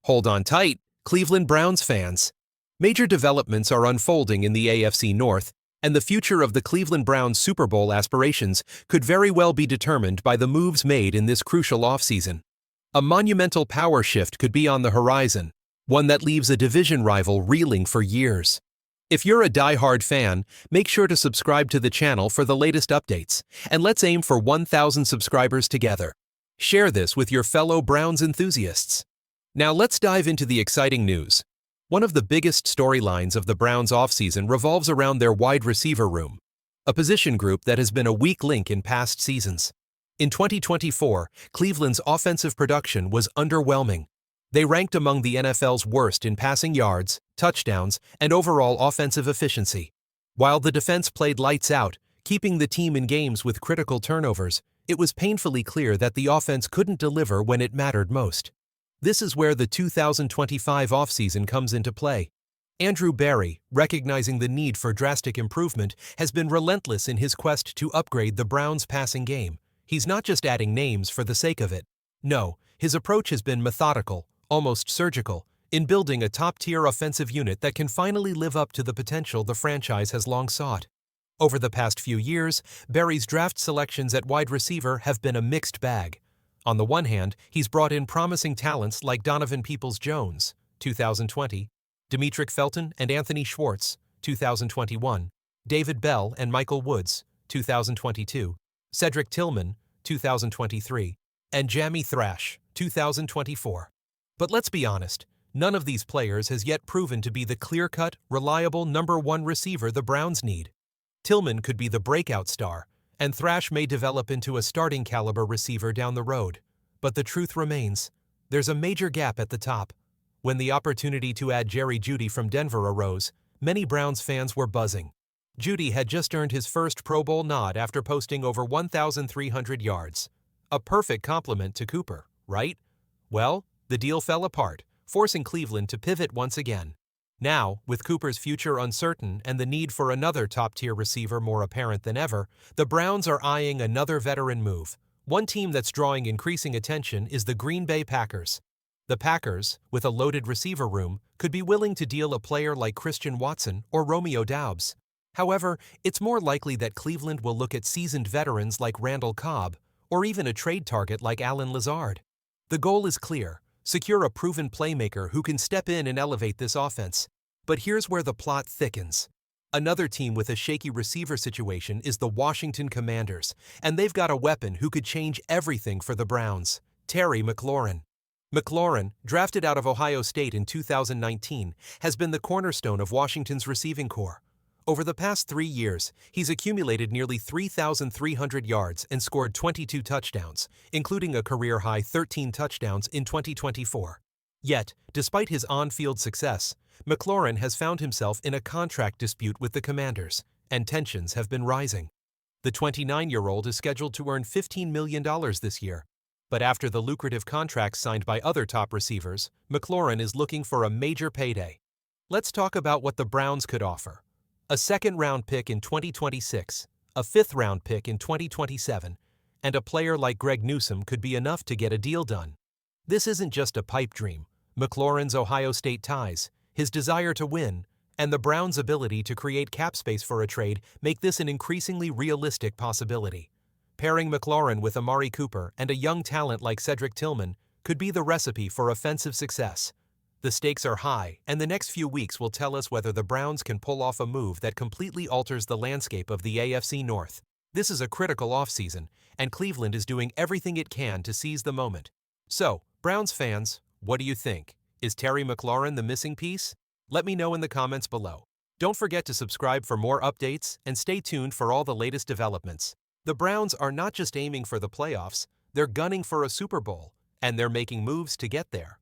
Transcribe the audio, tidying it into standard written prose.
Hold on tight, Cleveland Browns fans. Major developments are unfolding in the AFC North, and the future of the Cleveland Browns Super Bowl aspirations could very well be determined by the moves made in this crucial offseason. A monumental power shift could be on the horizon, one that leaves a division rival reeling for years. If you're a die-hard fan, make sure to subscribe to the channel for the latest updates, and let's aim for 1,000 subscribers together. Share this with your fellow Browns enthusiasts. Now let's dive into the exciting news. One of the biggest storylines of the Browns offseason revolves around their wide receiver room, a position group that has been a weak link in past seasons. In 2024, Cleveland's offensive production was underwhelming. They ranked among the NFL's worst in passing yards, touchdowns, and overall offensive efficiency. While the defense played lights out, keeping the team in games with critical turnovers, it was painfully clear that the offense couldn't deliver when it mattered most. This is where the 2025 offseason comes into play. Andrew Berry, recognizing the need for drastic improvement, has been relentless in his quest to upgrade the Browns' passing game. He's not just adding names for the sake of it. No, his approach has been methodical, almost surgical, in building a top-tier offensive unit that can finally live up to the potential the franchise has long sought. Over the past few years, Berry's draft selections at wide receiver have been a mixed bag. On the one hand, he's brought in promising talents like Donovan Peoples-Jones, 2020, Demetric Felton and Anthony Schwartz, 2021, David Bell and Michael Woods, 2022, Cedric Tillman, 2023, and Jamie Thrash, 2024. But let's be honest, none of these players has yet proven to be the clear-cut, reliable number one receiver the Browns need. Tillman could be the breakout star, and Thrash may develop into a starting-caliber receiver down the road. But the truth remains, there's a major gap at the top. When the opportunity to add Jerry Jeudy from Denver arose, many Browns fans were buzzing. Jeudy had just earned his first Pro Bowl nod after posting over 1,300 yards. A perfect compliment to Cooper, right? Well, the deal fell apart, forcing Cleveland to pivot once again. Now, with Cooper's future uncertain and the need for another top-tier receiver more apparent than ever, the Browns are eyeing another veteran move. One team that's drawing increasing attention is the Green Bay Packers. The Packers, with a loaded receiver room, could be willing to deal a player like Christian Watson or Romeo Doubs. However, it's more likely that Cleveland will look at seasoned veterans like Randall Cobb, or even a trade target like Allen Lazard. The goal is clear. Secure a proven playmaker who can step in and elevate this offense. But here's where the plot thickens. Another team with a shaky receiver situation is the Washington Commanders, and they've got a weapon who could change everything for the Browns, Terry McLaurin. McLaurin, drafted out of Ohio State in 2019, has been the cornerstone of Washington's receiving corps. Over the past 3 years, he's accumulated nearly 3,300 yards and scored 22 touchdowns, including a career-high 13 touchdowns in 2024. Yet, despite his on-field success, McLaurin has found himself in a contract dispute with the Commanders, and tensions have been rising. The 29-year-old is scheduled to earn $15 million this year, but after the lucrative contracts signed by other top receivers, McLaurin is looking for a major payday. Let's talk about what the Browns could offer. A second-round pick in 2026, a fifth-round pick in 2027, and a player like Greg Newsome could be enough to get a deal done. This isn't just a pipe dream. McLaurin's Ohio State ties, his desire to win, and the Browns' ability to create cap space for a trade make this an increasingly realistic possibility. Pairing McLaurin with Amari Cooper and a young talent like Cedric Tillman could be the recipe for offensive success. The stakes are high, and the next few weeks will tell us whether the Browns can pull off a move that completely alters the landscape of the AFC North. This is a critical offseason, and Cleveland is doing everything it can to seize the moment. So, Browns fans, what do you think? Is Terry McLaurin the missing piece? Let me know in the comments below. Don't forget to subscribe for more updates and stay tuned for all the latest developments. The Browns are not just aiming for the playoffs, they're gunning for a Super Bowl, and they're making moves to get there.